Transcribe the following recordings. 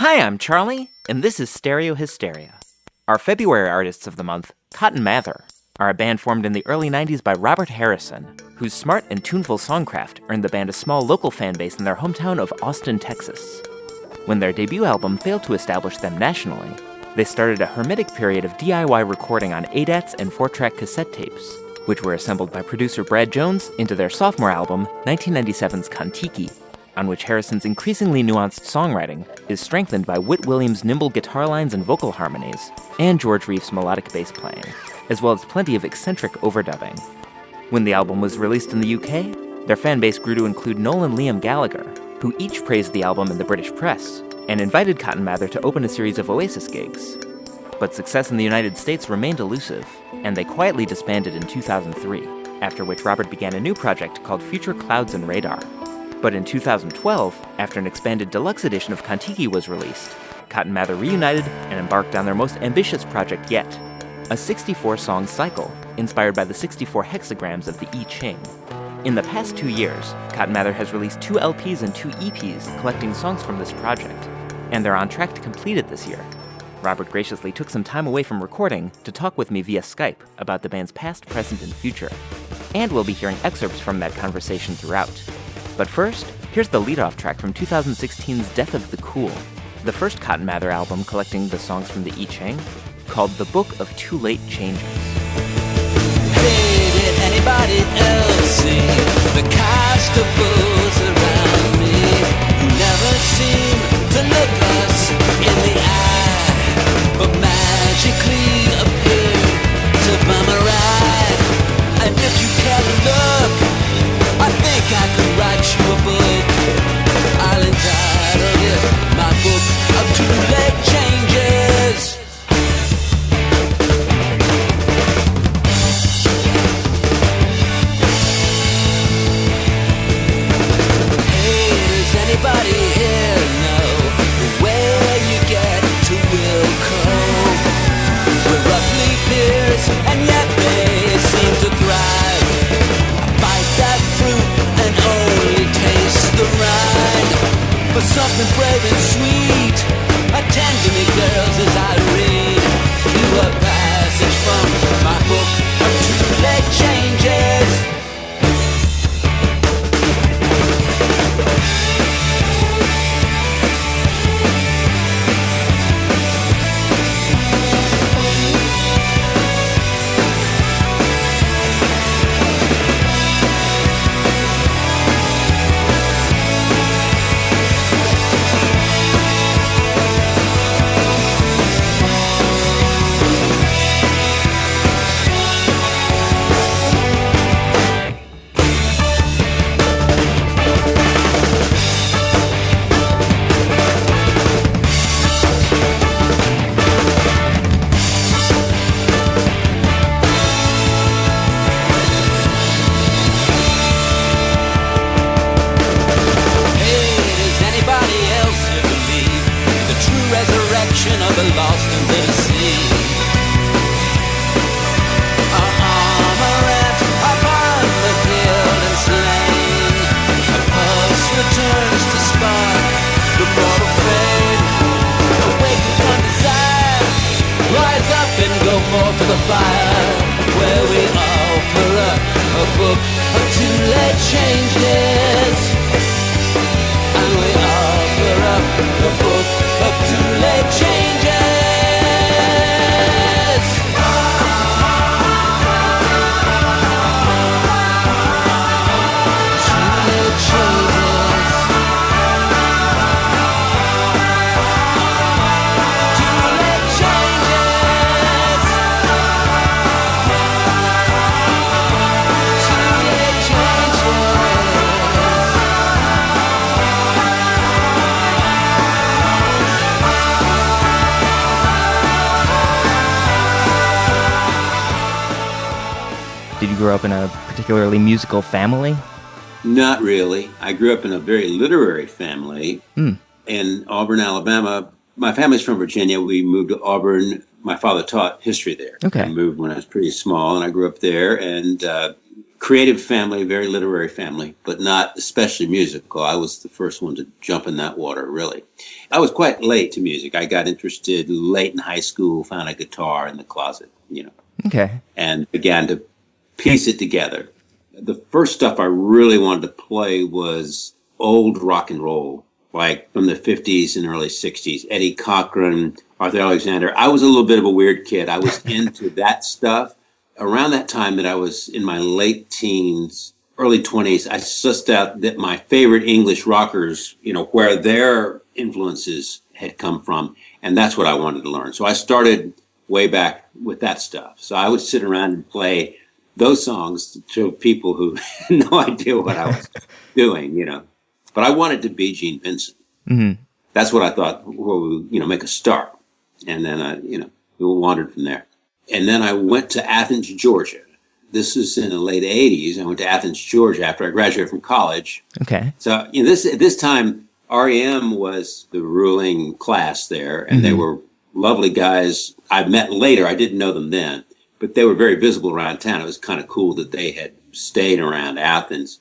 Hi, I'm Charlie, and this is Stereo Hysteria. Our February artists of the month, Cotton Mather, are a band formed in the early 90s by Robert Harrison, whose smart and tuneful songcraft earned the band a small local fan base in their hometown of Austin, Texas. When their debut album failed to establish them nationally, they started a hermetic period of DIY recording on ADATs and 4-track cassette tapes, which were assembled by producer Brad Jones into their sophomore album, 1997's Kon-Tiki, on which Harrison's increasingly nuanced songwriting is strengthened by Whit Williams' nimble guitar lines and vocal harmonies, and George Reef's melodic bass playing, as well as plenty of eccentric overdubbing. When the album was released in the UK, their fan base grew to include Noel and Liam Gallagher, who each praised the album in the British press, and invited Cotton Mather to open a series of Oasis gigs. But success in the United States remained elusive, and they quietly disbanded in 2003, after which Robert began a new project called Future Clouds and Radar. But in 2012, after an expanded deluxe edition of Kon-Tiki was released, Cotton Mather reunited and embarked on their most ambitious project yet, a 64-song cycle inspired by the 64 hexagrams of the I Ching. In the past 2 years, Cotton Mather has released 2 LPs and 2 EPs collecting songs from this project, and they're on track to complete it this year. Robert graciously took some time away from recording to talk with me via Skype about the band's past, present, and future, and we'll be hearing excerpts from that conversation throughout. But first, here's the lead-off track from 2016's Death of the Cool, the first Cotton Mather album collecting the songs from the I Ching, called The Book of Too Late Changes. Hey, did anybody else see the cast of fools around me who never seem to look us in the eye, but magically appear to bum a ride? And if you care to look, I think I could write you a book. I'll entitle it My Book of Too Late Changes. Anybody here know where you get to Wilco? We're roughly peers, and yet they seem to thrive. I bite that fruit and only taste the rind. For something brave and sweet, attend to me, girls, as I read you a passage from my book of too late changes. Of the lost and the sea. Our armorant upon the field and slain. A pulse returns to spark the mortal flame. Awakened from desire, rise up and go forth to the fire, where we offer up a book of too late changes. And we offer up a book of too late changes. Did you grow up in a particularly musical family? Not really. I grew up in a very literary family in Auburn, Alabama. My family's from Virginia. We moved to Auburn. My father taught history there. Okay. I moved when I was pretty small, and I grew up there and creative family, very literary family, but not especially musical. I was the first one to jump in that water, really. I was quite late to music. I got interested late in high school, found a guitar in the closet, Okay. and began to piece it together. The first stuff I really wanted to play was old rock and roll, like from the 50s and early 60s. Eddie Cochran, Arthur Alexander. I was a little bit of a weird kid. I was into that stuff. Around that time that I was in my late teens, early 20s, I sussed out that my favorite English rockers, where their influences had come from. And that's what I wanted to learn. So I started way back with that stuff. So I would sit around and play those songs to people who had no idea what I was doing, But I wanted to be Gene Vincent. Mm-hmm. That's what I thought, make a start. And then, we wandered from there. And then I went to Athens, Georgia. This is in the late 80s. I went to Athens, Georgia after I graduated from college. Okay. So, at this time, REM was the ruling class there, and they were lovely guys I met later. I didn't know them then, but they were very visible around town. It was kind of cool that they had stayed around Athens.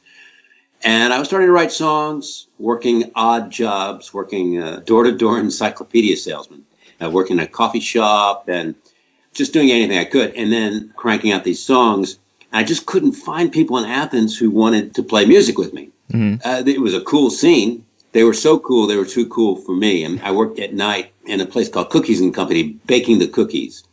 And I was starting to write songs, working odd jobs, working door-to-door encyclopedia salesman, working in a coffee shop, and just doing anything I could, and then cranking out these songs. I just couldn't find people in Athens who wanted to play music with me. Mm-hmm. It was a cool scene. They were so cool, they were too cool for me. And I worked at night in a place called Cookies and Company, baking the cookies.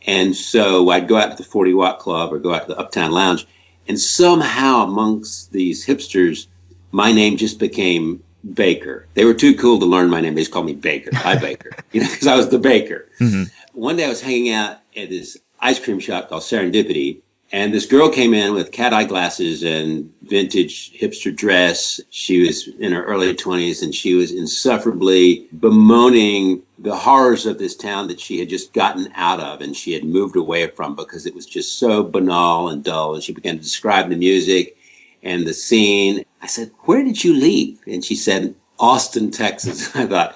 And so I'd go out to the 40 Watt Club or go out to the Uptown Lounge. And somehow amongst these hipsters, my name just became Baker. They were too cool to learn my name. They just called me Baker. Hi, Baker. Because I was the baker. Mm-hmm. One day I was hanging out at this ice cream shop called Serendipity, and this girl came in with cat eye glasses and vintage hipster dress. She was in her early 20s, and she was insufferably bemoaning the horrors of this town that she had just gotten out of and she had moved away from because it was just so banal and dull. And she began to describe the music and the scene. I said, "Where did you leave?" And she said, "Austin, Texas." I thought,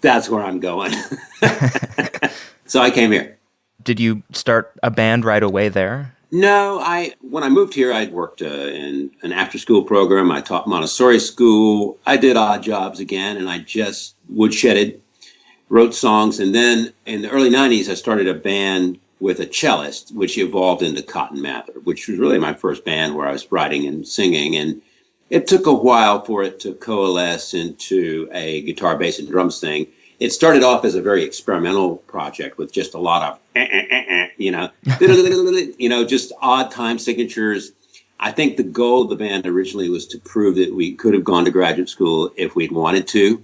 that's where I'm going. So I came here. Did you start a band right away there? No, when I moved here, I worked in an after-school program. I taught Montessori school. I did odd jobs again, and I just woodshedded, wrote songs. And then in the early 90s, I started a band with a cellist, which evolved into Cotton Mather, which was really my first band where I was writing and singing. And it took a while for it to coalesce into a guitar, bass, and drums thing. It started off as a very experimental project with just a lot of, just odd time signatures. I think the goal of the band originally was to prove that we could have gone to graduate school if we'd wanted to,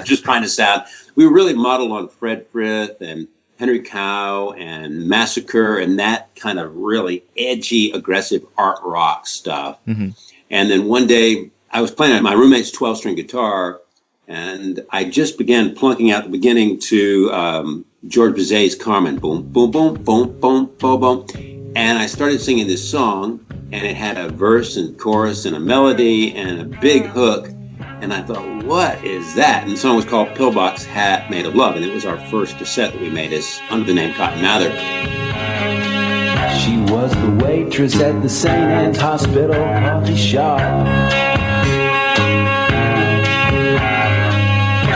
just trying to sound. We were really modeled on Fred Frith and Henry Cow and Massacre and that kind of really edgy, aggressive art rock stuff. Mm-hmm. And then one day I was playing my roommate's 12-string guitar, and I just began plunking out the beginning to George Bizet's Carmen. Boom, boom, boom, boom, boom, boom, boom. And I started singing this song, and it had a verse and chorus and a melody and a big hook. And I thought, what is that? And the song was called Pillbox Hat Made of Love. And it was our first cassette that we made under the name Cotton Mather. She was the waitress at the St. Anne's Hospital coffee shop.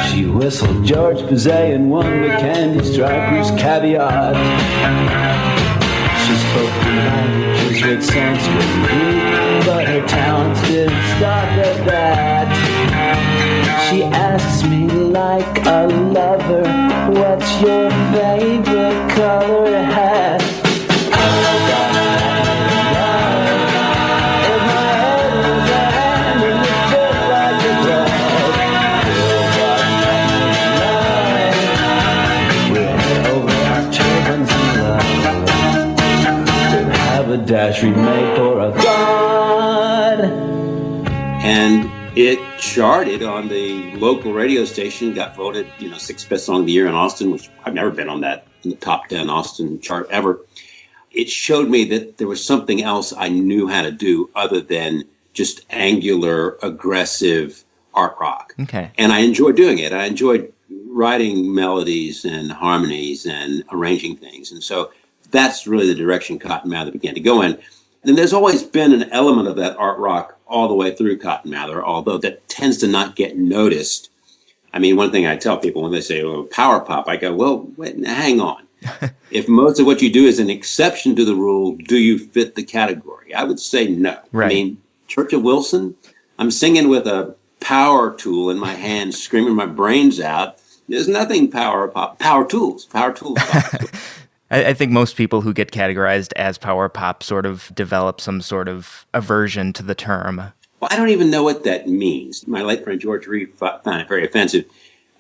She whistled George Bizet and won the Candy Stripers caveat. She spoke the languages with Sanskrit and Greek, but her talents didn't stop at that. She asks me like a lover, what's your favorite color hat? Dash remake for a god. And it charted on the local radio station, got voted, 6th best song of the year in Austin, which I've never been on that in the top 10 Austin chart ever. It showed me that there was something else I knew how to do other than just angular, aggressive art rock. Okay. And I enjoyed doing it. I enjoyed writing melodies and harmonies and arranging things. And so that's really the direction Cotton Mather began to go in. And there's always been an element of that art rock all the way through Cotton Mather, although that tends to not get noticed. I mean, one thing I tell people when they say, well, power pop, I go, well, wait, hang on. If most of what you do is an exception to the rule, do you fit the category? I would say no. Right. I mean, Church of Wilson, I'm singing with a power tool in my hand, screaming my brains out. There's nothing power tools. I think most people who get categorized as power pop sort of develop some sort of aversion to the term. Well, I don't even know what that means. My late friend George Reed found it very offensive.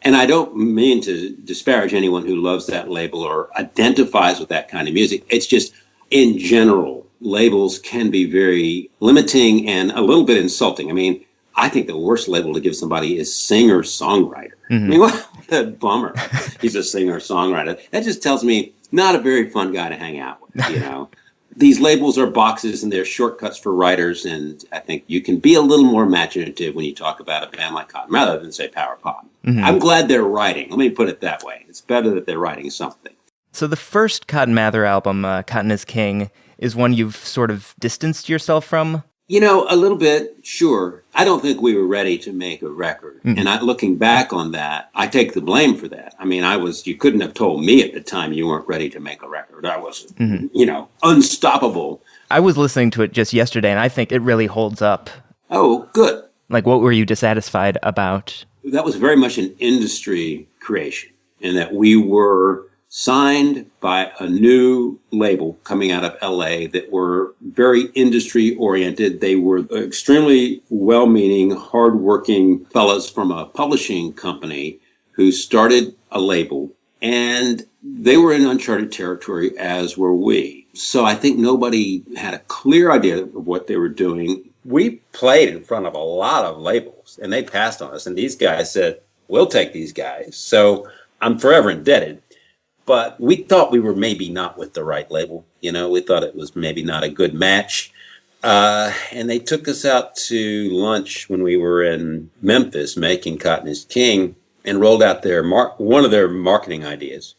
And I don't mean to disparage anyone who loves that label or identifies with that kind of music. It's just, in general, labels can be very limiting and a little bit insulting. I mean, I think the worst label to give somebody is singer-songwriter. I mean, what a bummer. He's a singer-songwriter. That just tells me not a very fun guy to hang out with, you know. These labels are boxes and they're shortcuts for writers, and I think you can be a little more imaginative when you talk about a band like Cotton Mather than say power pop. I'm glad they're writing. Let me put it that way. It's better that they're writing something. So the first Cotton Mather album, Cotton is King, is one you've sort of distanced yourself from? You know, a little bit, sure. I don't think we were ready to make a record. And looking back on that, I take the blame for that. I mean, you couldn't have told me at the time you weren't ready to make a record. I was, unstoppable. I was listening to it just yesterday, and I think it really holds up. Oh, good. Like, what were you dissatisfied about? That was very much an industry creation, in that we were signed by a new label coming out of LA that were very industry oriented. They were extremely well-meaning, hardworking fellows from a publishing company who started a label, and they were in uncharted territory, as were we. So I think nobody had a clear idea of what they were doing. We played in front of a lot of labels, and they passed on us, and these guys said, we'll take these guys. So I'm forever indebted. But we thought we were maybe not with the right label. You know, we thought it was maybe not a good match. And they took us out to lunch when we were in Memphis making Cotton is King, and rolled out one of their marketing ideas,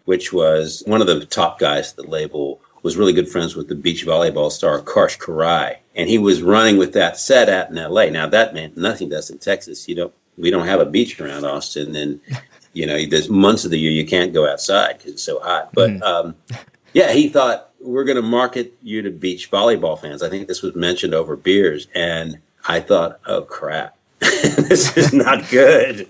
which was one of the top guys at the label was really good friends with the beach volleyball star Karsh Karai. And he was running with that set out in LA. Now that meant nothing to us in Texas. We don't have a beach around Austin, and there's months of the year you can't go outside because it's so hot. But he thought, we're going to market you to beach volleyball fans. I think this was mentioned over beers. And I thought, oh, crap, this is not good.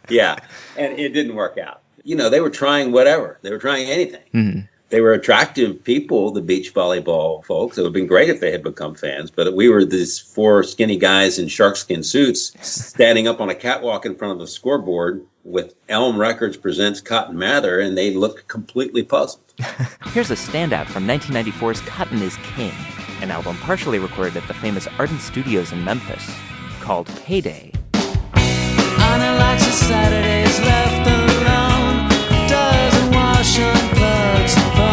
Yeah. And it didn't work out. They were trying whatever. They were trying anything. Mm-hmm. They were attractive people, the beach volleyball folks. It would have been great if they had become fans. But we were these four skinny guys in sharkskin suits standing up on a catwalk in front of the scoreboard with Elm Records presents Cotton Mather, and they looked completely puzzled. Here's a standout from 1994's Cotton is King, an album partially recorded at the famous Ardent Studios in Memphis, called Payday. On a lots of Saturdays left alone, doesn't wash unplugs the phone.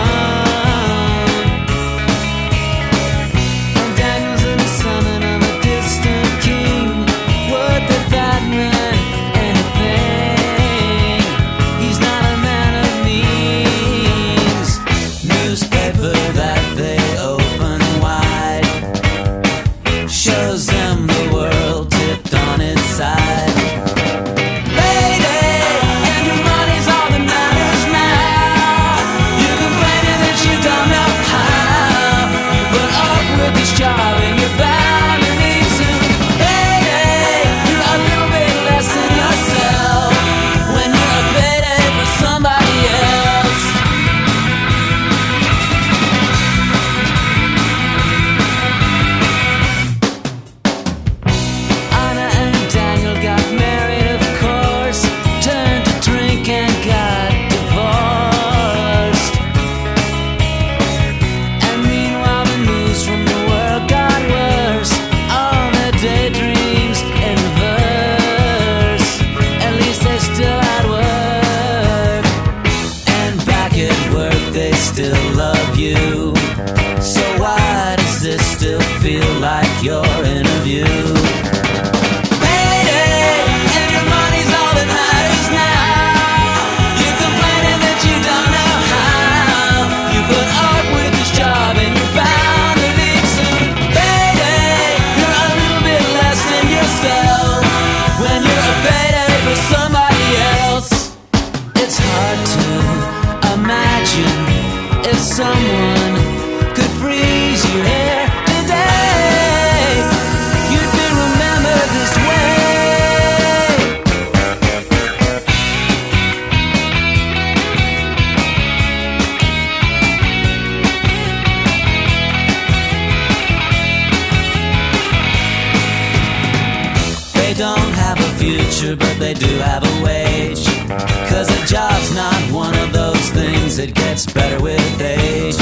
And Daniel's in the summon of a distant king. What did that mean? Anything. He's not a man of means. Newspaper that they open wide shows them the world tipped on its side. Payday! It's hard to imagine if someone could freeze you here today, you'd be remembered this way. They don't have a future, but they do have a wage. 'Cause a job's not one of those things that gets better with age.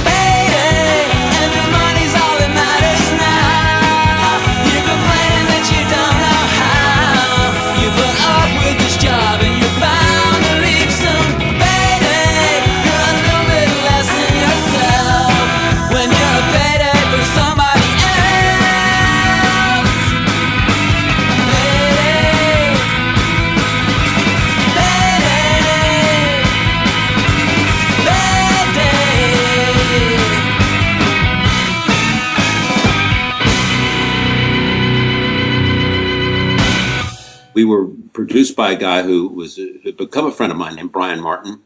Payday, and the money's all that matters now. You're complaining that you don't know how. You put up with this job and you're bound to leave soon. Payday, you're a little bit less than yourself when you're a payday for somebody else. Payday, We were produced by a guy who had become a friend of mine named Brian Martin.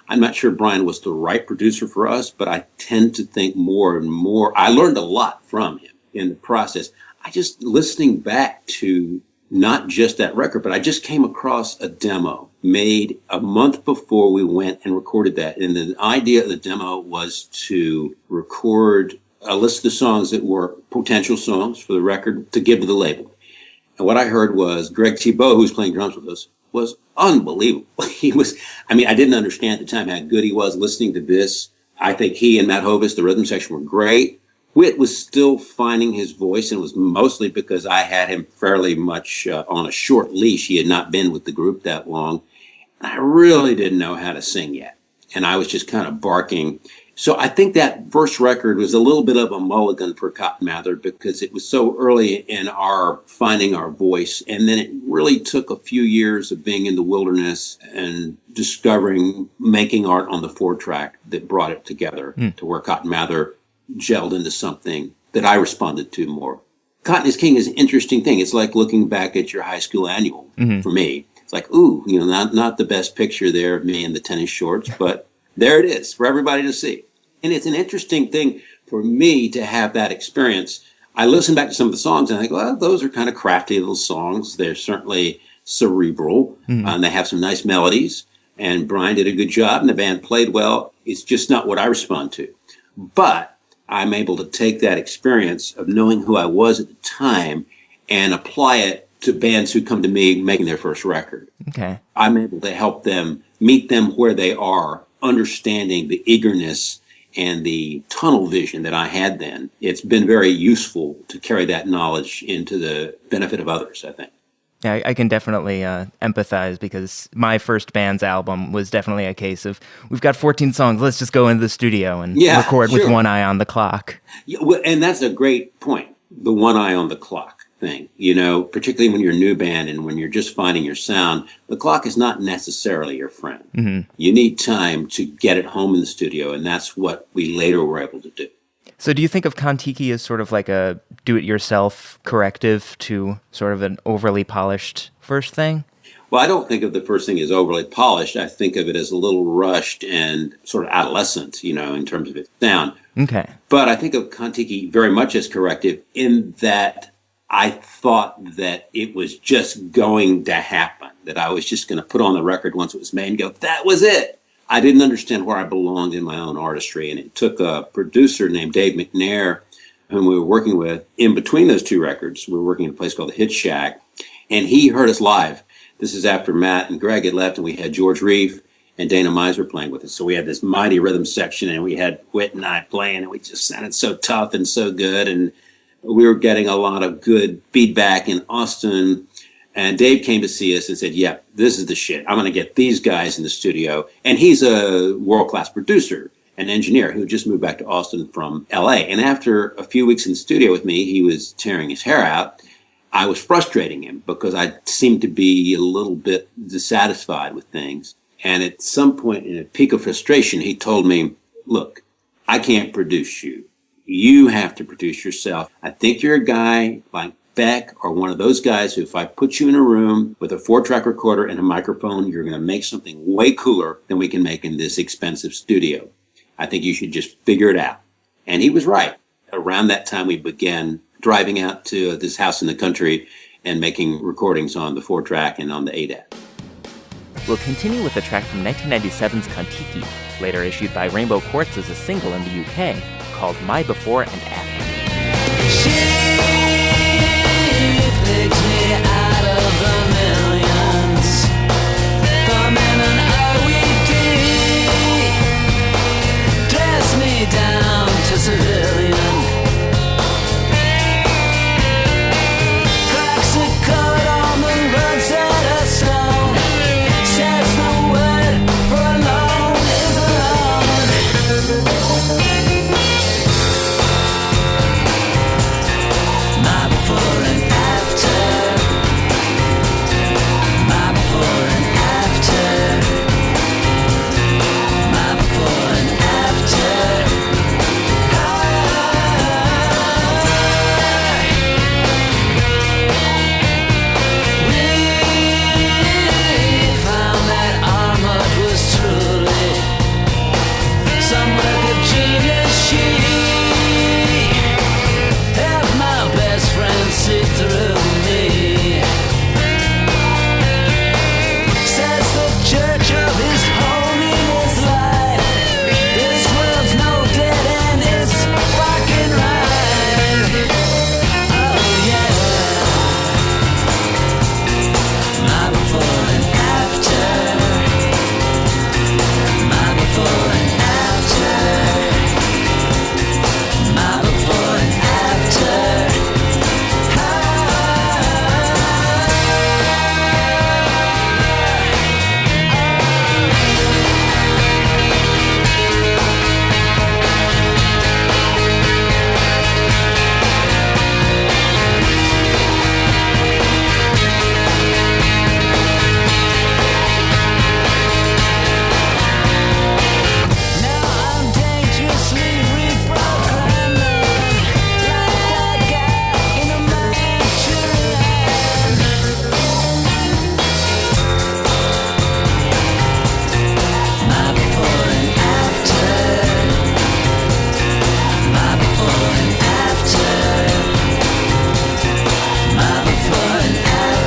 I'm not sure Brian was the right producer for us, but I tend to think more and more. I learned a lot from him in the process. I just, listening back to not just that record, but I just came across a demo made a month before we went and recorded that. And the idea of the demo was to record a list of the songs that were potential songs for the record to give to the label. And what I heard was Greg Thibault, who was playing drums with us, was unbelievable. I didn't understand at the time how good he was listening to this. I think he and Matt Hovis, the rhythm section, were great. Whit was still finding his voice, and it was mostly because I had him fairly much on a short leash. He had not been with the group that long. And I really didn't know how to sing yet. And I was just kind of barking. So I think that first record was a little bit of a mulligan for Cotton Mather because it was so early in our finding our voice. And then it really took a few years of being in the wilderness and discovering making art on the 4-track that brought it together to where Cotton Mather gelled into something that I responded to more. Cotton is King is an interesting thing. It's like looking back at your high school annual for me. It's like, ooh, not the best picture there of me in the tennis shorts, but there it is for everybody to see. And it's an interesting thing for me to have that experience. I listen back to some of the songs and I think, well, those are kind of crafty little songs. They're certainly cerebral and they have some nice melodies. And Brian did a good job and the band played well. It's just not what I respond to. But I'm able to take that experience of knowing who I was at the time and apply it to bands who come to me making their first record. Okay. I'm able to help them, meet them where they are, understanding the eagerness and the tunnel vision that I had then. It's been very useful to carry that knowledge into the benefit of others, I think. Yeah, I can definitely empathize because my first band's album was definitely a case of, we've got 14 songs, let's just go into the studio and record with one eye on the clock. Yeah, well, and that's a great point, the one eye on the clock thing. Particularly when you're a new band and when you're just finding your sound, the clock is not necessarily your friend. Mm-hmm. You need time to get it home in the studio, and that's what we later were able to do. So do you think of Kon-Tiki as sort of like a do-it-yourself corrective to sort of an overly polished first thing? Well, I don't think of the first thing as overly polished. I think of it as a little rushed and sort of adolescent, in terms of its sound. Okay. But I think of Kon-Tiki very much as corrective in that I thought that it was just going to happen, that I was just going to put on the record once it was made and go, that was it. I didn't understand where I belonged in my own artistry. And it took a producer named Dave McNair, whom we were working with in between those two records. We were working in a place called the Hit Shack. And he heard us live. This is after Matt and Greg had left, and we had George Reeve and Dana Miser playing with us. So we had this mighty rhythm section, and we had Whit and I playing, and we just sounded so tough and so good. And we were getting a lot of good feedback in Austin. And Dave came to see us and said, yeah, this is the shit. I'm going to get these guys in the studio. And he's a world-class producer and engineer who just moved back to Austin from LA. And after a few weeks in the studio with me, he was tearing his hair out. I was frustrating him because I seemed to be a little bit dissatisfied with things. And at some point in a peak of frustration, he told me, look, I can't produce you. You have to produce yourself. I think you're a guy like Beck are one of those guys who, if I put you in a room with a 4-track recorder and a microphone, you're going to make something way cooler than we can make in this expensive studio. I think you should just figure it out. And he was right. Around that time, we began driving out to this house in the country and making recordings on the 4-track and on the ADAT. We'll continue with a track from 1997's Kon-Tiki, later issued by Rainbow Quartz as a single in the UK, called My Before and After. She picks me out of the millions, from an OED, dress me down to civilian. Cracks a code on the roads that are stone, says the word for alone is alone. My before and after, my before and after, my before and after. We found that our mud was truly some work of genius. She helped my best friend see through me. Says the church of his holiness light, this world's no dead end, it's fucking right. Oh yeah. My before and after, my before and after, my before and after. Now I'm dangerously reprogramming, like that guy in a Manchurian. My before and after, my before and after, my before and after.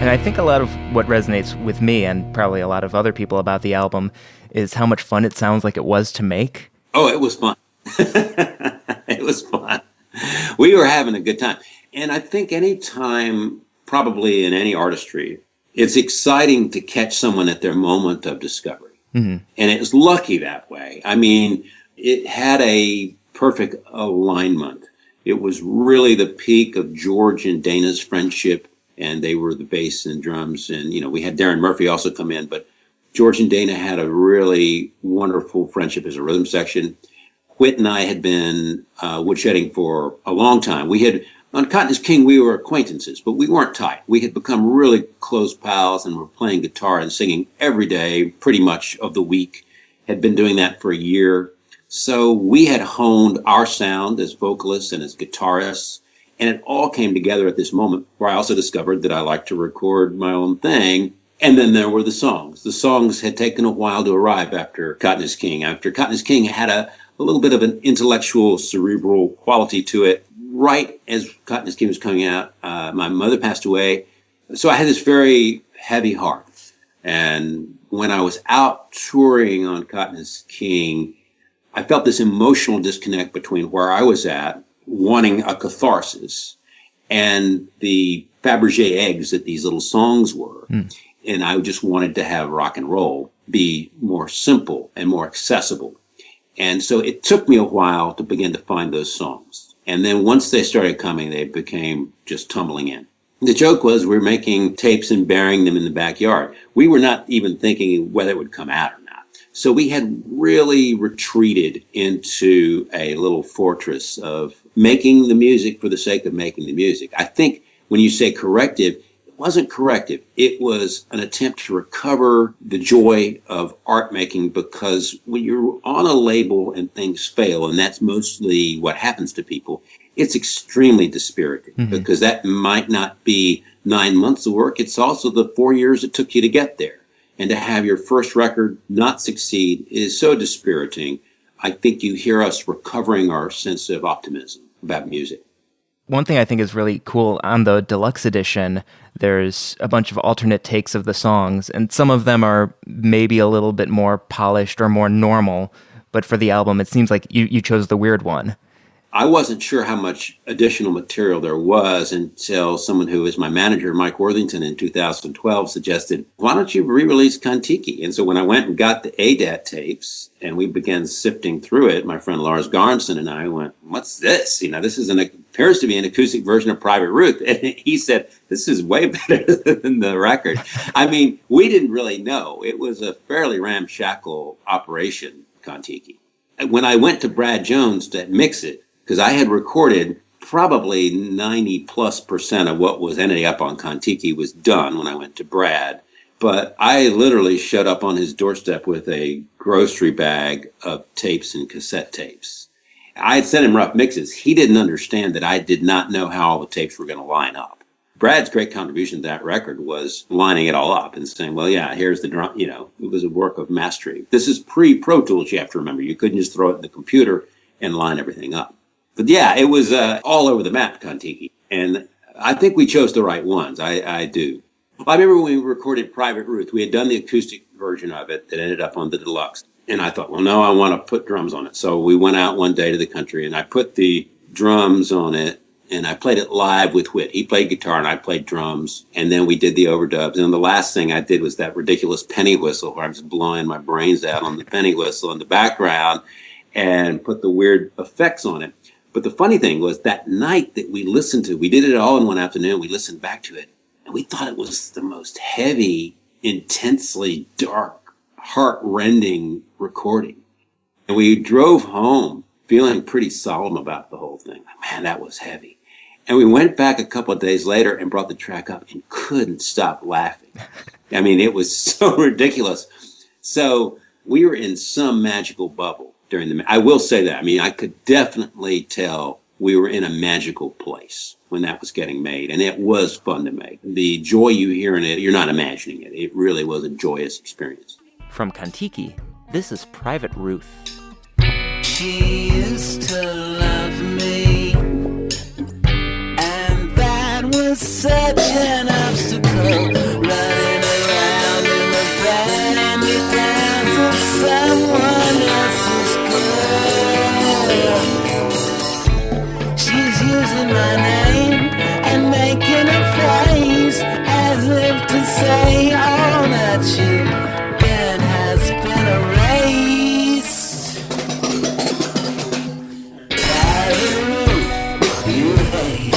And I think a lot of what resonates with me and probably a lot of other people about the album is how much fun it sounds like it was to make. Oh, it was fun. It was fun. We were having a good time. And I think any time, probably in any artistry, it's exciting to catch someone at their moment of discovery. And it was lucky that way. I mean, it had a perfect alignment. It was really the peak of George and Dana's friendship, and they were the bass and drums. And, you know, we had Darren Murphy also come in, but George and Dana had a really wonderful friendship as a rhythm section. Whit and I had been woodshedding for a long time. We had, on Cotton is King, we were acquaintances, but we weren't tight. We had become really close pals and were playing guitar and singing every day, pretty much of the week. Had been doing that for a year. So we had honed our sound as vocalists and as guitarists. And it all came together at this moment where I also discovered that I like to record my own thing. And then there were the songs. The songs had taken a while to arrive after Cotton is King. After Cotton is King had a little bit of an intellectual, cerebral quality to it. Right as Cotton is King was coming out, my mother passed away. So I had this very heavy heart. And when I was out touring on Cotton is King, I felt this emotional disconnect between where I was at, wanting a catharsis, and the Fabergé eggs that these little songs were. And I just wanted to have rock and roll be more simple and more accessible. And so it took me a while to begin to find those songs. And then once they started coming, they became just tumbling in. The joke was we're making tapes and burying them in the backyard. We were not even thinking whether it would come out or not. So we had really retreated into a little fortress of making the music for the sake of making the music. I think when you say corrective, it wasn't corrective. It was an attempt to recover the joy of art making, because when you're on a label and things fail, and that's mostly what happens to people, it's extremely dispiriting, because that might not be 9 months of work. It's also the 4 years it took you to get there. And to have your first record not succeed is so dispiriting. I think you hear us recovering our sense of optimism about music. One thing I think is really cool on the deluxe edition, there's a bunch of alternate takes of the songs, and some of them are maybe a little bit more polished or more normal, but for the album, it seems like you chose the weird one. I wasn't sure how much additional material there was until someone who was my manager, Mike Worthington, in 2012 suggested, why don't you re-release Kon-Tiki? And so when I went and got the ADAT tapes and we began sifting through it, my friend Lars Garnson and I went, what's this? This appears to be an acoustic version of Private Ruth. And he said, this is way better than the record. I mean, we didn't really know. It was a fairly ramshackle operation, Kon-Tiki. When I went to Brad Jones to mix it, because I had recorded probably 90+% of what was ending up on Kon-Tiki was done when I went to Brad. But I literally showed up on his doorstep with a grocery bag of tapes and cassette tapes. I had sent him rough mixes. He didn't understand that I did not know how all the tapes were going to line up. Brad's great contribution to that record was lining it all up and saying, well, yeah, here's the drum. It was a work of mastery. This is pre-Pro Tools, you have to remember. You couldn't just throw it in the computer and line everything up. But yeah, it was all over the map, Kon-Tiki. And I think we chose the right ones. I do. I remember when we recorded Private Ruth, we had done the acoustic version of it that ended up on the deluxe. And I thought, well, no, I want to put drums on it. So we went out one day to the country and I put the drums on it and I played it live with Whit. He played guitar and I played drums. And then we did the overdubs. And the last thing I did was that ridiculous penny whistle where I was blowing my brains out on the penny whistle in the background and put the weird effects on it. But the funny thing was that night that we did it all in one afternoon. We listened back to it and we thought it was the most heavy, intensely dark, heart-rending recording. And we drove home feeling pretty solemn about the whole thing. Man, that was heavy. And we went back a couple of days later and brought the track up and couldn't stop laughing. I mean, it was so ridiculous. So we were in some magical bubble. I will say that. I mean, I could definitely tell we were in a magical place when that was getting made, and it was fun to make. The joy you hear in it, you're not imagining it. It really was a joyous experience. From Kon-Tiki, this is Private Ruth. She used to love me, and that was such an obstacle. Running around in the bandy dance of someone else's girl. She's using my name and making a face as if to say all that you've been has been erased. Private Ruth, you hate.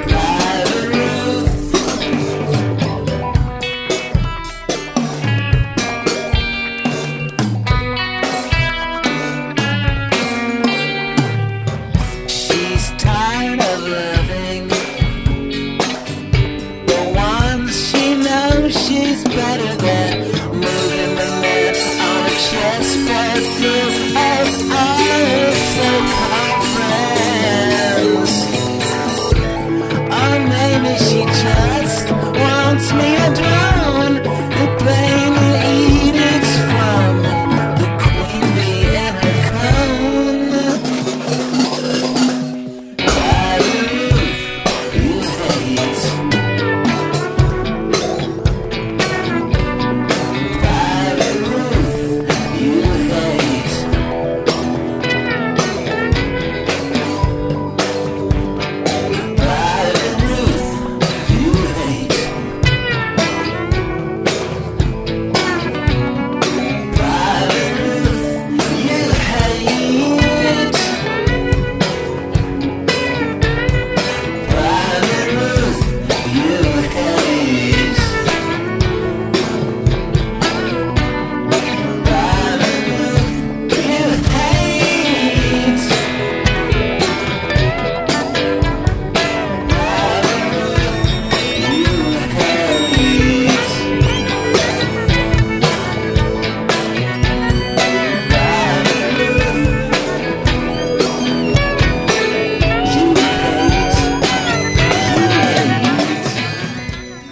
Private Ruth. She's tired of loving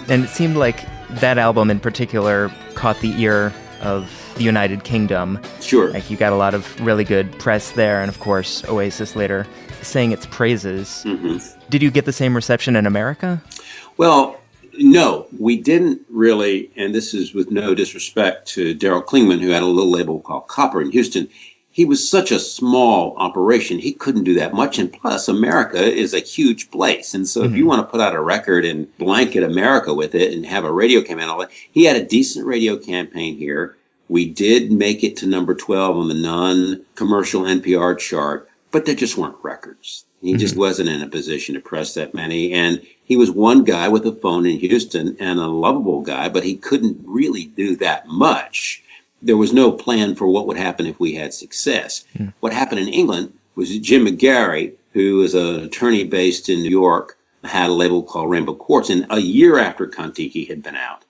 And it seemed like that album in particular caught the ear of the United Kingdom. Sure. Like you got a lot of really good press there, and of course Oasis later sang its praises. Mm-hmm. Did you get the same reception in America? Well, no, we didn't really, and this is with no disrespect to Daryl Klingman, who had a little label called Copper in Houston. He was such a small operation, he couldn't do that much. And plus, America is a huge place. And so if you want to put out a record and blanket America with it and have a radio campaign, all that, he had a decent radio campaign here. We did make it to number 12 on the non-commercial NPR chart, but there just weren't records. He just wasn't in a position to press that many. And he was one guy with a phone in Houston and a lovable guy, but he couldn't really do that much. There was no plan for what would happen if we had success. What happened in England was Jim McGarry, who is an attorney based in New York, had a label called Rainbow Quartz. And a year after Kon-Tiki had been out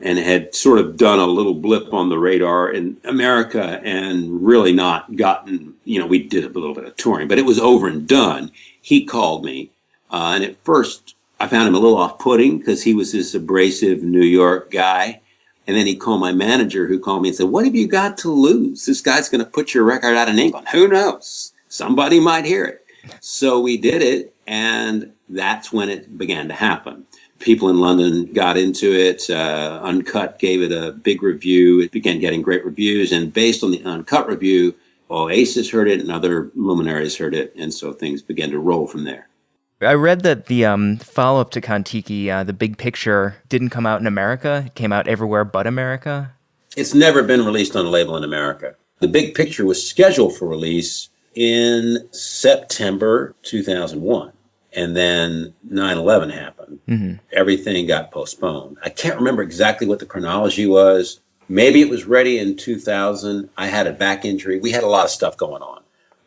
and had sort of done a little blip on the radar in America and really not gotten, we did a little bit of touring, but it was over and done. He called me. And at first I found him a little off-putting because he was this abrasive New York guy. And then he called my manager, who called me and said, "What have you got to lose? This guy's going to put your record out in England. Who knows? Somebody might hear it." So we did it, and that's when it began to happen. People in London got into it. Uncut gave it a big review. It began getting great reviews. And based on the Uncut review, Oasis heard it and other luminaries heard it. And so things began to roll from there. I read that the follow-up to Kon-Tiki, The Big Picture, didn't come out in America. It came out everywhere but America. It's never been released on a label in America. The Big Picture was scheduled for release in September 2001. And then 9/11 happened. Mm-hmm. Everything got postponed. I can't remember exactly what the chronology was. Maybe it was ready in 2000. I had a back injury. We had a lot of stuff going on.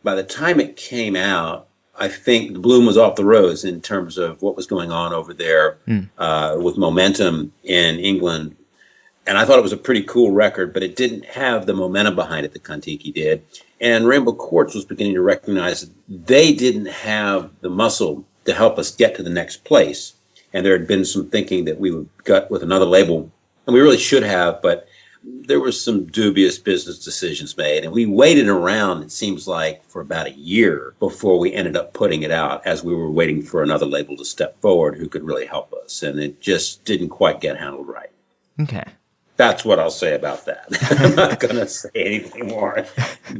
By the time it came out, I think the bloom was off the rose in terms of what was going on over there with momentum in England. And I thought it was a pretty cool record, but it didn't have the momentum behind it that Kon-Tiki did. And Rainbow Quartz was beginning to recognize that they didn't have the muscle to help us get to the next place. And there had been some thinking that we would gut with another label. And we really should have, but there were some dubious business decisions made. And we waited around, it seems like, for about a year before we ended up putting it out as we were waiting for another label to step forward who could really help us. And it just didn't quite get handled right. Okay. That's what I'll say about that. I'm not going to say anything more.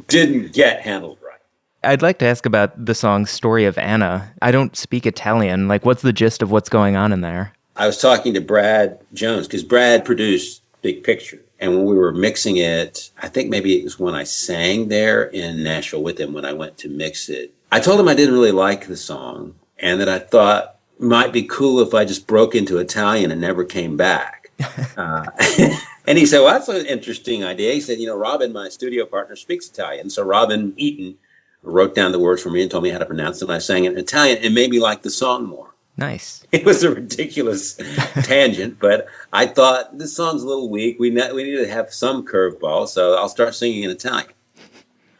Didn't get handled right. I'd like to ask about the song Story of Anna. I don't speak Italian. Like, what's the gist of what's going on in there? I was talking to Brad Jones because Brad produced Big Picture. And when we were mixing it, I think maybe it was when I sang there in Nashville with him when I went to mix it. I told him I didn't really like the song and that I thought it might be cool if I just broke into Italian and never came back. And he said, "Well, that's an interesting idea." He said, "Robin, my studio partner, speaks Italian." So Robin Eaton wrote down the words for me and told me how to pronounce them. I sang it in Italian and made me like the song more. Nice. It was a ridiculous tangent, but I thought this song's a little weak. We need to have some curveball, so I'll start singing in Italian.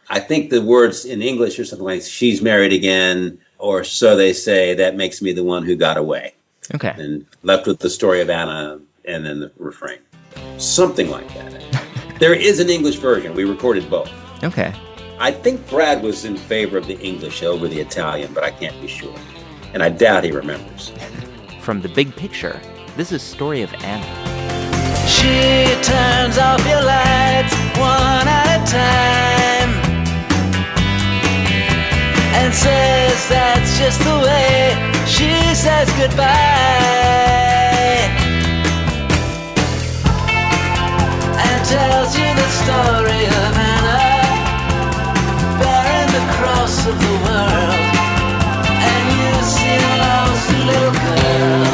I think the words in English are something like "she's married again," or "so they say, that makes me the one who got away." Okay. And left with the story of Anna and then the refrain. Something like that. There is an English version. We recorded both. Okay. I think Brad was in favor of the English over the Italian, but I can't be sure. And I doubt he remembers. From The Big Picture, this is Story of Anna. She turns off your lights one at a time and says that's just the way she says goodbye and tells you the story of Anna bearing the cross of the world. And you see a lost little girl.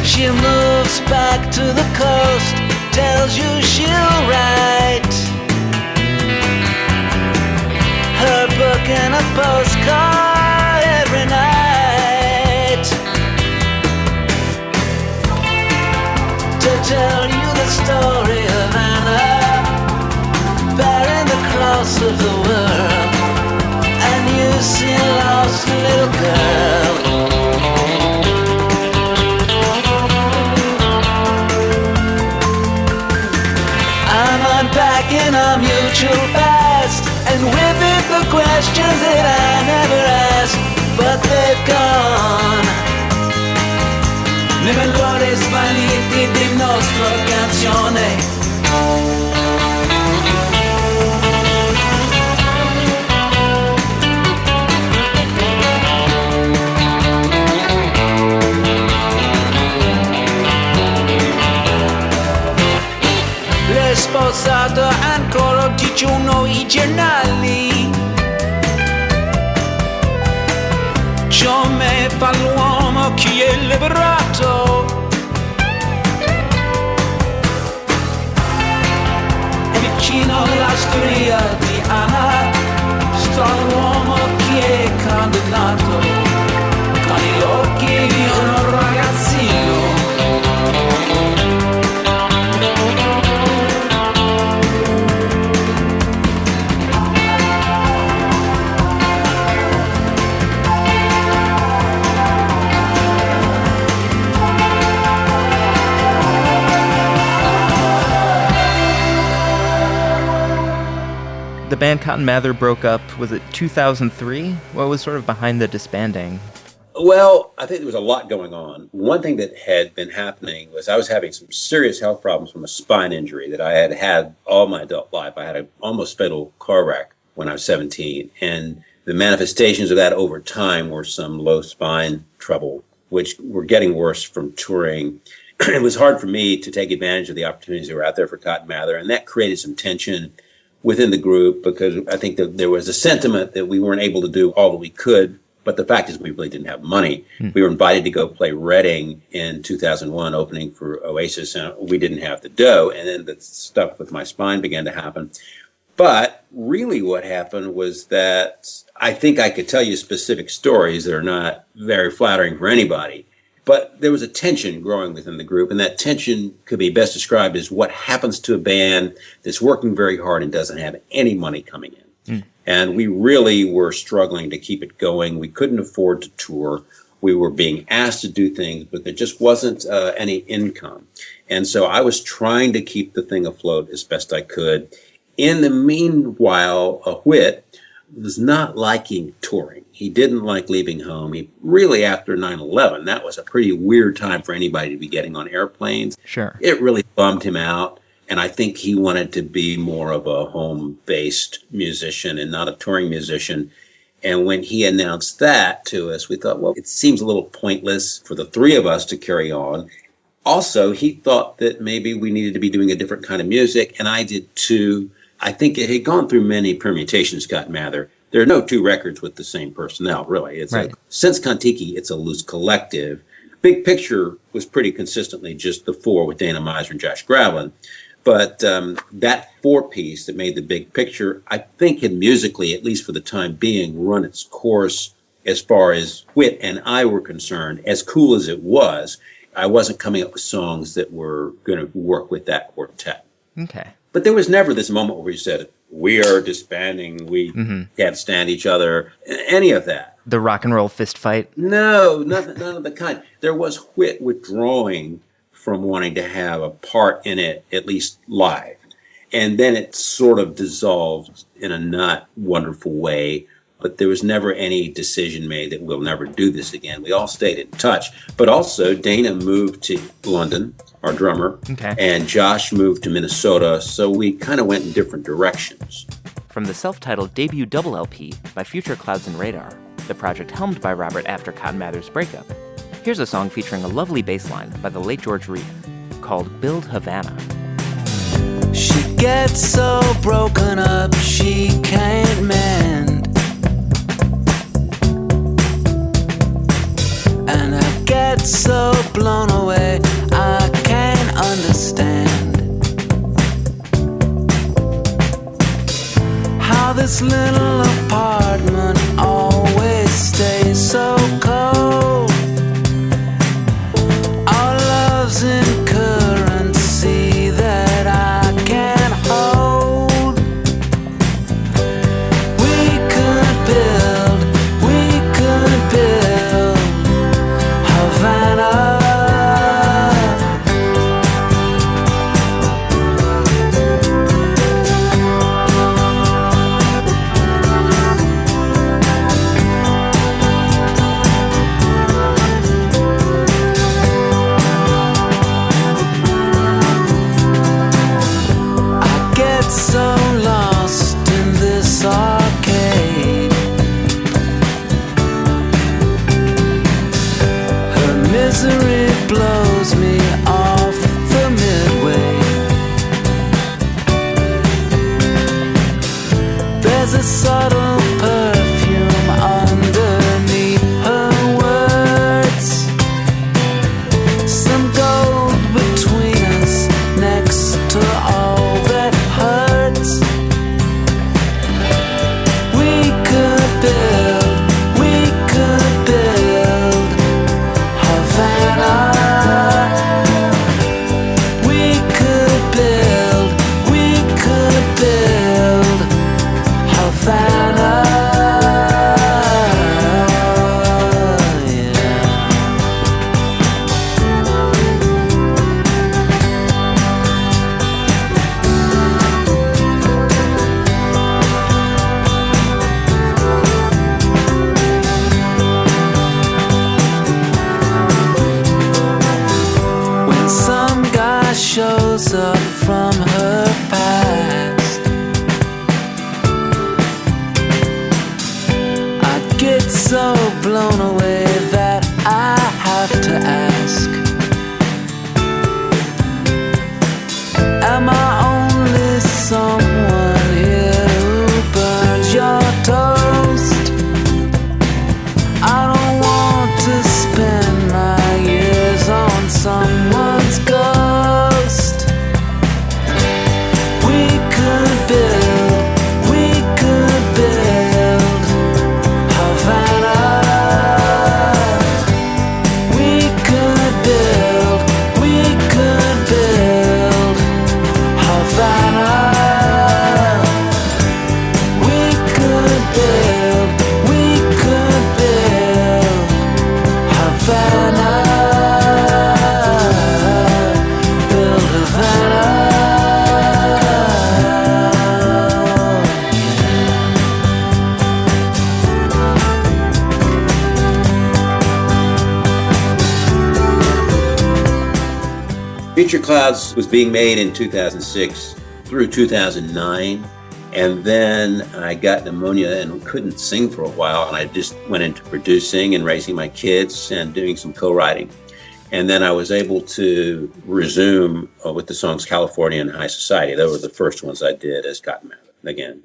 She moves back to the coast, tells you she'll write her book and a postcard every night to tell you the story of Anna bearing the cross of the world. And you see a questions that I never asked, but they've gone. Le melodie svanite di nostra canzone. L'hai sposato ancora digiuno i giornali. Ciò me fa l'uomo chi è liberato. E vicino alla storia di Anna sta l'uomo chi è condannato con gli occhi di un ragazzino. The band Cotton Mather broke up, was it 2003? What was sort of behind the disbanding? Well, I think there was a lot going on. One thing that had been happening was I was having some serious health problems from a spine injury that I had had all my adult life. I had an almost fatal car wreck when I was 17. And the manifestations of that over time were some low spine trouble, which were getting worse from touring. It was hard for me to take advantage of the opportunities that were out there for Cotton Mather. And that created some tension within the group because I think that there was a sentiment that we weren't able to do all that we could. But the fact is we really didn't have money. We were invited to go play Reading in 2001, opening for Oasis, and we didn't have the dough. And then the stuff with my spine began to happen. But really what happened was that I think I could tell you specific stories that are not very flattering for anybody. But there was a tension growing within the group, and that tension could be best described as what happens to a band that's working very hard and doesn't have any money coming in. And we really were struggling to keep it going. We couldn't afford to tour. We were being asked to do things, but there just wasn't any income. And so I was trying to keep the thing afloat as best I could. In the meanwhile, Whit was not liking touring. He didn't like leaving home. He really, after 9/11, that was a pretty weird time for anybody to be getting on airplanes. Sure. It really bummed him out. And I think he wanted to be more of a home-based musician and not a touring musician. And when he announced that to us, we thought, well, it seems a little pointless for the three of us to carry on. Also, he thought that maybe we needed to be doing a different kind of music, and I did too. I think it had gone through many permutations, Cotton Mather. There are no two records with the same personnel, really. It's right. Since Kon-Tiki, it's a loose collective. Big Picture was pretty consistently just the four with Dana Miser and Josh Gravlin. But that four-piece that made the Big Picture, I think had musically, at least for the time being, run its course as far as Whit and I were concerned. As cool as it was, I wasn't coming up with songs that were going to work with that quartet. Okay. But there was never this moment where we said, we are disbanding, we can't stand each other, any of that. The rock and roll fist fight? No, none of the kind. There was Whit withdrawing from wanting to have a part in it, at least live. And then it sort of dissolved in a not wonderful way, but there was never any decision made that we'll never do this again. We all stayed in touch. But also, Dana moved to London, our drummer, and Josh moved to Minnesota, so we kind of went in different directions. From the self-titled debut double LP by Future Clouds and Radar, the project helmed by Robert after Cotton Mather's breakup, here's a song featuring a lovely bass line by the late George Ruth called Build Havana. She gets so broken up she can't mend, and I get so blown away I can't understand how this little apartment always stays so cold. Our love's in currency that I can't hold. We could build Havana. Future Clouds was being made in 2006 through 2009. And then I got pneumonia and couldn't sing for a while. And I just went into producing and raising my kids and doing some co-writing. And then I was able to resume with the songs California and High Society. Those were the first ones I did as Cotton Mather again.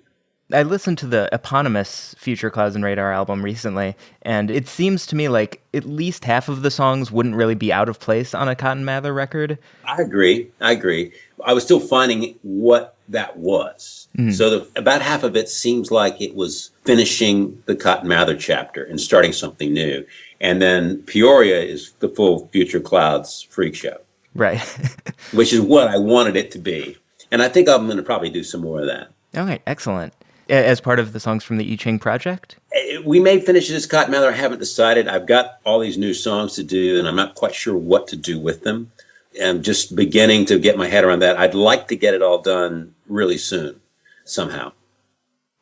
I listened to the eponymous Future Clouds and Radar album recently, and it seems to me like at least half of the songs wouldn't really be out of place on a Cotton Mather record. I agree. I was still finding what that was. Mm-hmm. So about half of it seems like it was finishing the Cotton Mather chapter and starting something new. And then Peoria is the full Future Clouds freak show. Right. Which is what I wanted it to be. And I think I'm going to probably do some more of that. Okay, excellent. As part of the songs from the I Ching project? We may finish this Cotton Mather. I haven't decided. I've got all these new songs to do, and I'm not quite sure what to do with them. I'm just beginning to get my head around that. I'd like to get it all done really soon, somehow.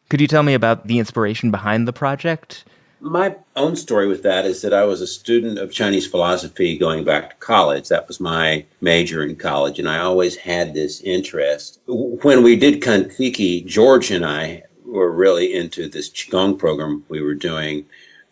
Could you tell me about the inspiration behind the project? My own story with that is that I was a student of Chinese philosophy going back to college. That was my major in college, and I always had this interest. When we did Kon-Tiki, George and I were really into this Qigong program we were doing,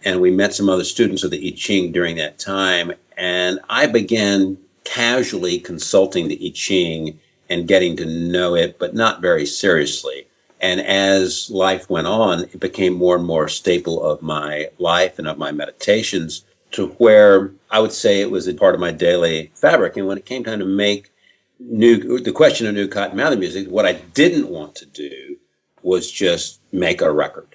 and we met some other students of the I Ching during that time, and I began casually consulting the I Ching and getting to know it, but not very seriously. And as life went on, it became more and more a staple of my life and of my meditations, to where I would say it was a part of my daily fabric. And when it came time to make the question of new Cotton Mather music, what I didn't want to do was just make a record.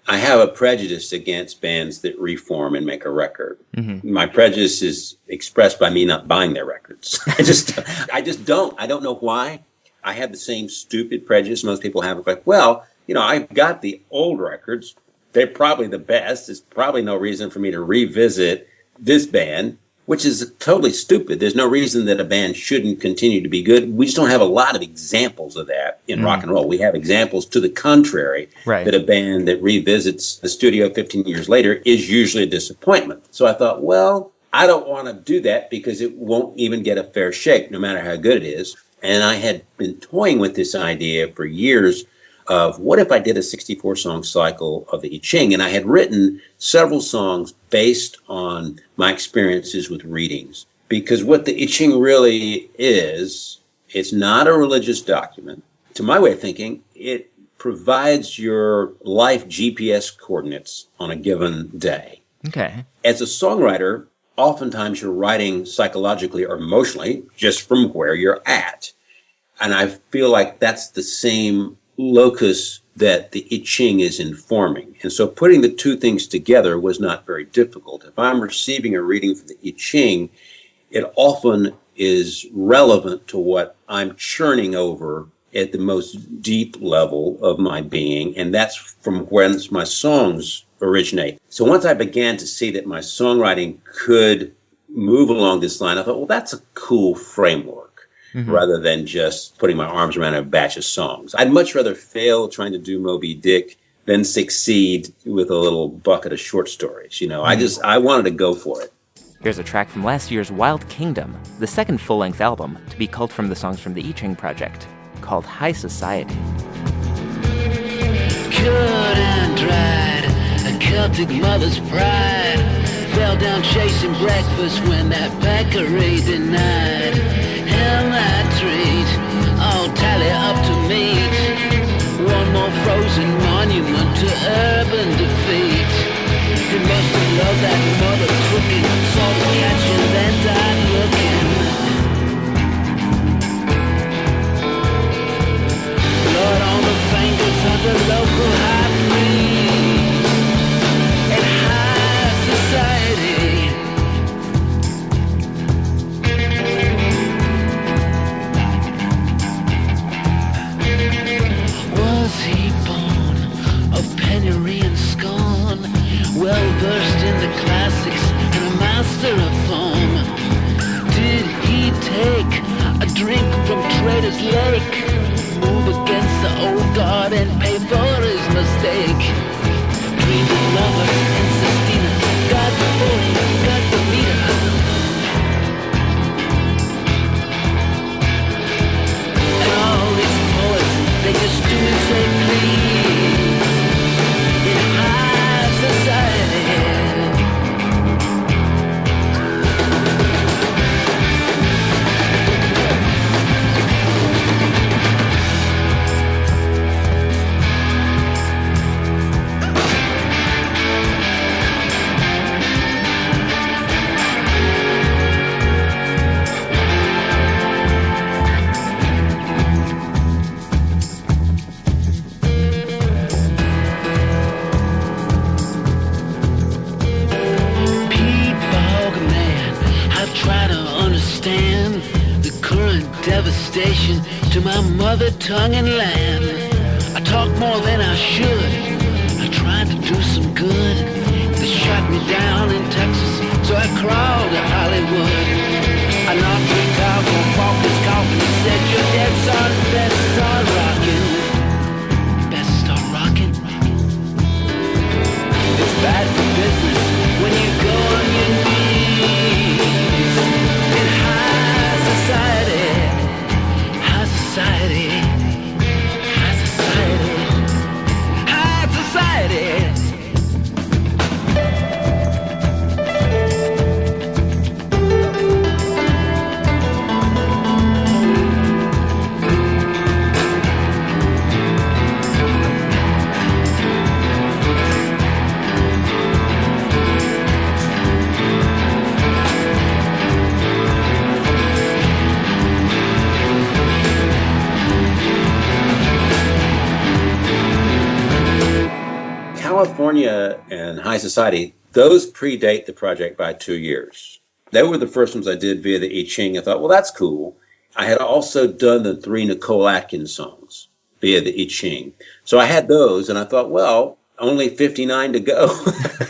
I have a prejudice against bands that reform and make a record. Mm-hmm. My prejudice is expressed by me not buying their records. I just don't. I don't know why. I have the same stupid prejudice most people have. Like, well, I've got the old records. They're probably the best. There's probably no reason for me to revisit this band, which is totally stupid. There's no reason that a band shouldn't continue to be good. We just don't have a lot of examples of that in rock and roll. We have examples to the contrary, right, that a band that revisits the studio 15 years later is usually a disappointment. So I thought, well, I don't want to do that because it won't even get a fair shake, no matter how good it is. And I had been toying with this idea for years of what if I did a 64-song cycle of the I Ching? And I had written several songs based on my experiences with readings. Because what the I Ching really is, it's not a religious document. To my way of thinking, it provides your life GPS coordinates on a given day. Okay. As a songwriter, oftentimes you're writing psychologically or emotionally just from where you're at. And I feel like that's the same locus that the I Ching is informing. And so putting the two things together was not very difficult. If I'm receiving a reading from the I Ching, it often is relevant to what I'm churning over at the most deep level of my being. And that's from whence my songs originate. So once I began to see that my songwriting could move along this line, I thought, well, that's a cool framework. Mm-hmm. Rather than just putting my arms around a batch of songs. I'd much rather fail trying to do Moby Dick than succeed with a little bucket of short stories. Mm-hmm. I wanted to go for it. Here's a track from last year's Wild Kingdom, the second full-length album to be culled from the songs from the I Ching project, called High Society. Cut and dried, a Celtic mother's pride, fell down chasing breakfast when that bakery denied him that treat, all tally up to meet. One more frozen monument to urban defeat. He must have loved that mother cooking, saw the catching, then died looking. Blood on the fingers of the local high priest in high society. Well-versed in the classics and a master of form. Did he take a drink from Trader's Lake, move against the old guard and pay for his mistake? Dreamed of lover and Sistina, got the 40, got the meter. my mother tongue and land. I talk more than I should. I tried to do some good. They shot me down in Texas, so I crawled to Hollywood. I knocked the cow on Walker's coffin and said, your dead son, best start rocking. Best start rocking. It's bad for business when you go on your knees in high society, high society, high society, high society. California and High Society, those predate the project by 2 years. They were the first ones I did via the I Ching. I thought, well, that's cool. I had also done the 3 Nicole Atkins songs via the I Ching. So I had those, and I thought, well, only 59 to go.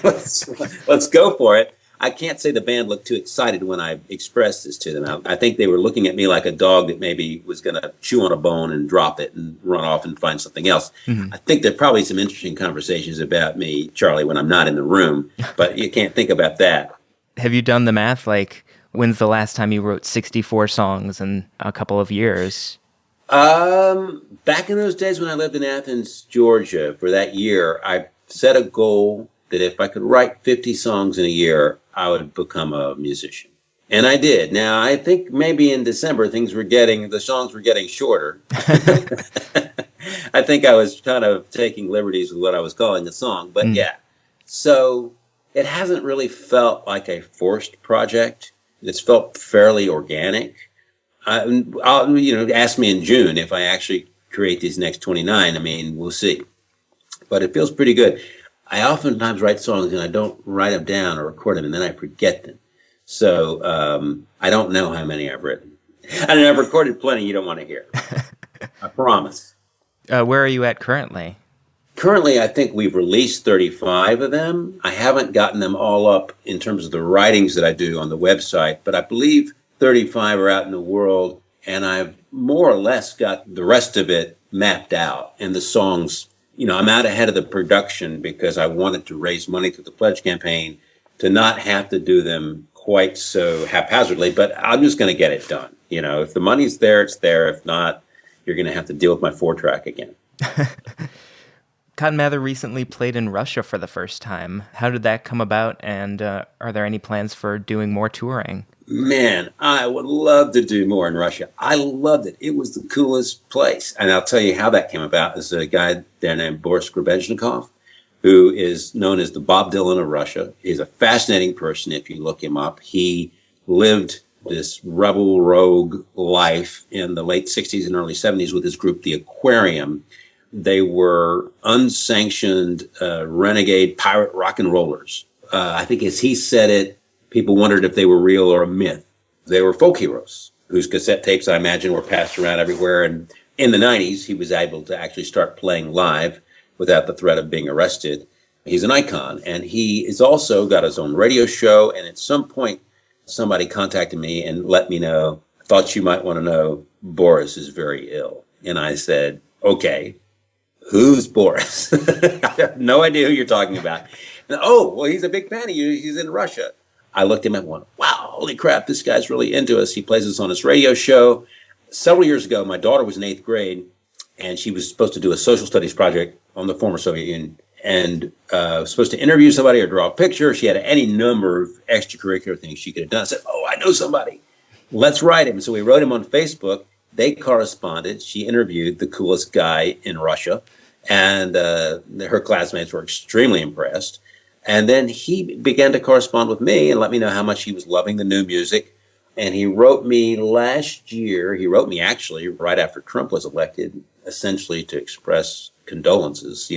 let's go for it. I can't say the band looked too excited when I expressed this to them. I think they were looking at me like a dog that maybe was going to chew on a bone and drop it and run off and find something else. Mm-hmm. I think there are probably some interesting conversations about me, Charlie, when I'm not in the room, but you can't think about that. Have you done the math? Like, when's the last time you wrote 64 songs in a couple of years? Back in those days when I lived in Athens, Georgia, for that year, I set a goal that if I could write 50 songs in a year, I would become a musician. And I did. Now, I think maybe in December, the songs were getting shorter. I think I was kind of taking liberties with what I was calling a song, but yeah. So it hasn't really felt like a forced project. It's felt fairly organic. Ask me in June if I actually create these next 29. I mean, we'll see. But it feels pretty good. I oftentimes write songs and I don't write them down or record them, and then I forget them. So I don't know how many I've written. And I've recorded plenty you don't want to hear. I promise. Where are you at currently? Currently, I think we've released 35 of them. I haven't gotten them all up in terms of the writings that I do on the website, but I believe 35 are out in the world, and I've more or less got the rest of it mapped out. And the songs, I'm out ahead of the production because I wanted to raise money through the pledge campaign to not have to do them quite so haphazardly, but I'm just going to get it done. If the money's there, it's there. If not, you're going to have to deal with my 4-track again. Cotton Mather recently played in Russia for the first time. How did that come about, and are there any plans for doing more touring? Man, I would love to do more in Russia. I loved it. It was the coolest place. And I'll tell you how that came about. There's a guy there named Boris Grebezhnikov, who is known as the Bob Dylan of Russia. He's a fascinating person if you look him up. He lived this rebel rogue life in the late 60s and early 70s with his group, The Aquarium. They were unsanctioned renegade pirate rock and rollers. I think as he said it, people wondered if they were real or a myth. They were folk heroes whose cassette tapes, I imagine, were passed around everywhere. And in the 90s, he was able to actually start playing live without the threat of being arrested. He's an icon. And he has also got his own radio show. And at some point, somebody contacted me and let me know, I thought you might want to know, Boris is very ill. And I said, okay, who's Boris? I have no idea who you're talking about. And, well, he's a big fan of you. He's in Russia. I looked at him and went, wow, holy crap, this guy's really into us. He plays us on his radio show. Several years ago, my daughter was in 8th grade, and she was supposed to do a social studies project on the former Soviet Union, and was supposed to interview somebody or draw a picture. She had any number of extracurricular things she could have done. I said, I know somebody. Let's write him. So we wrote him on Facebook. They corresponded. She interviewed the coolest guy in Russia, and her classmates were extremely impressed. And then he began to correspond with me and let me know how much he was loving the new music. And he wrote me last year. He wrote me actually right after Trump was elected, essentially to express condolences,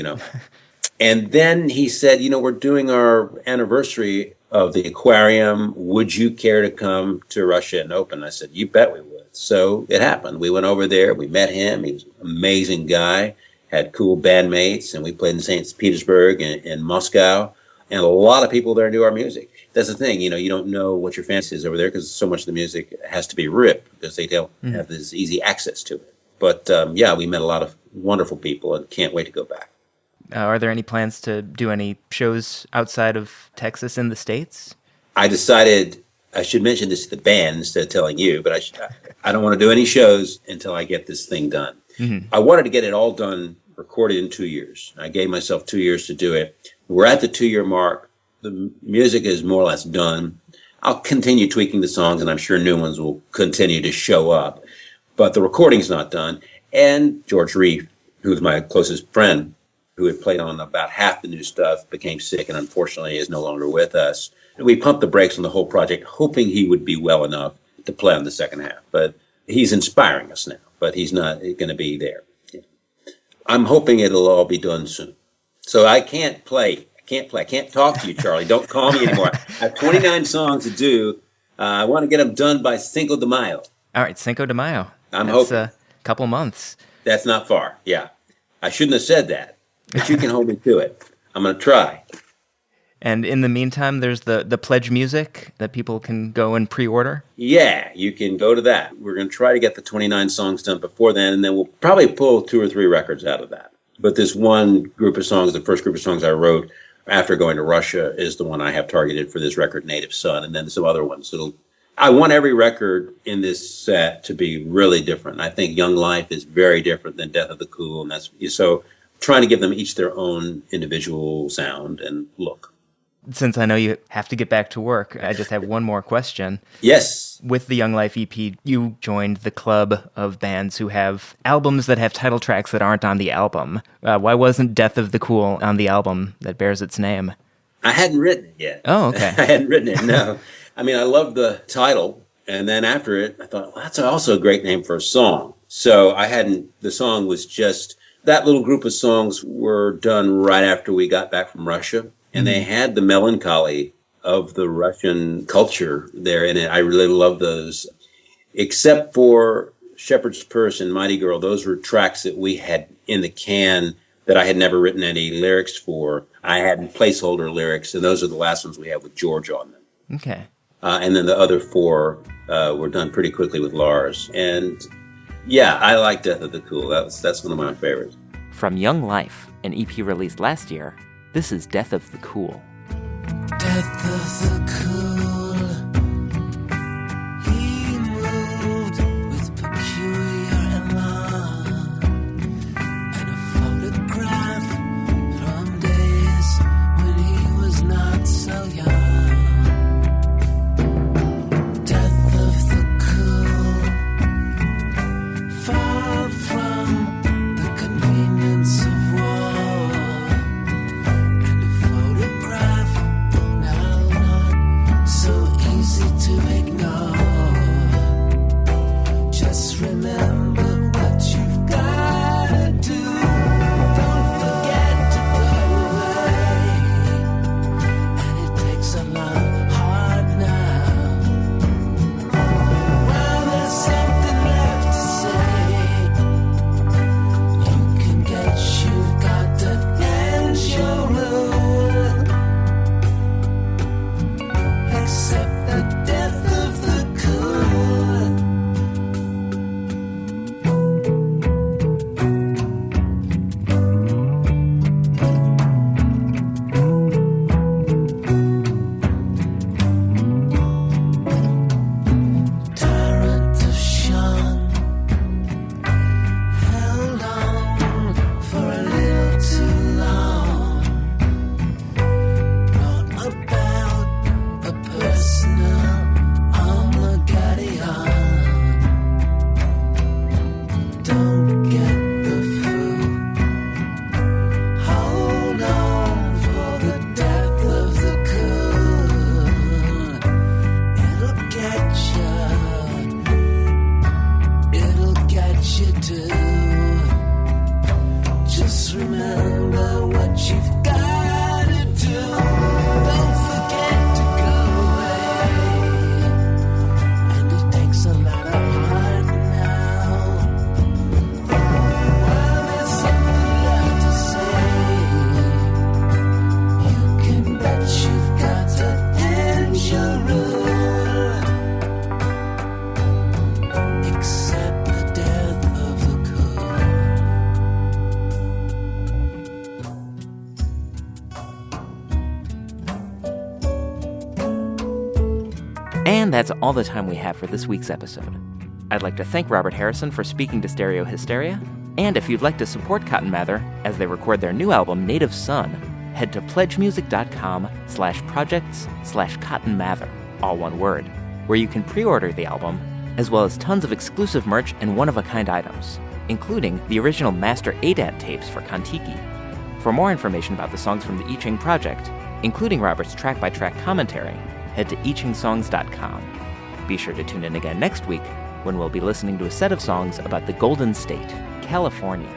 And then he said, we're doing our anniversary of the Aquarium. Would you care to come to Russia and open? I said, you bet we would. So it happened. We went over there. We met him. He was an amazing guy, had cool bandmates, and we played in St. Petersburg and Moscow. And a lot of people there knew our music. That's the thing, you don't know what your fan is over there because so much of the music has to be ripped because they don't have this easy access to it. But yeah, we met a lot of wonderful people and can't wait to go back. Are there any plans to do any shows outside of Texas in the States? I decided I should mention this to the band instead of telling you, but I don't want to do any shows until I get this thing done. I wanted to get it all done, recorded in 2 years. I gave myself 2 years to do it. We're at the 2-year mark. The music is more or less done. I'll continue tweaking the songs, and I'm sure new ones will continue to show up. But the recording's not done. And George Reef, who's my closest friend, who had played on about half the new stuff, became sick and unfortunately is no longer with us. And we pumped the brakes on the whole project, hoping he would be well enough to play on the second half. But he's inspiring us now, but he's not going to be there. I'm hoping it'll all be done soon. So I can't play. I can't talk to you, Charlie. Don't call me anymore. I have 29 songs to do. I want to get them done by Cinco de Mayo. All right, Cinco de Mayo. That's hoping. A couple months. That's not far, yeah. I shouldn't have said that, but you can hold me to it. I'm going to try. And in the meantime, there's the pledge music that people can go and pre-order? Yeah, you can go to that. We're going to try to get the 29 songs done before then, and then we'll probably pull 2 or 3 records out of that. But this one group of songs, the first group of songs I wrote after going to Russia, is the one I have targeted for this record, Native Son, and then some other ones. I want every record in this set to be really different. I think Young Life is very different than Death of the Cool, and that's so trying to give them each their own individual sound and look. Since I know you have to get back to work, I just have one more question. Yes. With the Young Life EP, you joined the club of bands who have albums that have title tracks that aren't on the album. Why wasn't Death of the Cool on the album that bears its name? I hadn't written it yet. Oh, okay. I hadn't written it, no. I mean, I loved the title, and then after it, I thought, well, that's also a great name for a song. So the song was just, that little group of songs were done right after we got back from Russia. And they had the melancholy of the Russian culture there in it. I really love those. Except for Shepherd's Purse and Mighty Girl, those were tracks that we had in the can that I had never written any lyrics for. I had placeholder lyrics, and those are the last ones we have with George on them. Okay. And then the other 4 were done pretty quickly with Lars. And yeah, I like Death of the Cool. That's one of my favorites. From Young Life, an EP released last year, this is Death of the Cool. Death of the cool. He moved with peculiar elan, and a photograph from days when he was not so young. Death of the cool. Far from the convenience of war. So And that's all the time we have for this week's episode. I'd like to thank Robert Harrison for speaking to Stereo Hysteria. And if you'd like to support Cotton Mather as they record their new album, Native Son, head to pledgemusic.com/projects/Cotton Mather, all one word, where you can pre-order the album, as well as tons of exclusive merch and one-of-a-kind items, including the original Master ADAT tapes for Kon-Tiki. For more information about the songs from the I Ching project, including Robert's track-by-track commentary, head to ichingsongs.com. Be sure to tune in again next week when we'll be listening to a set of songs about the Golden State, California.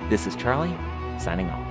This is Charlie, signing off.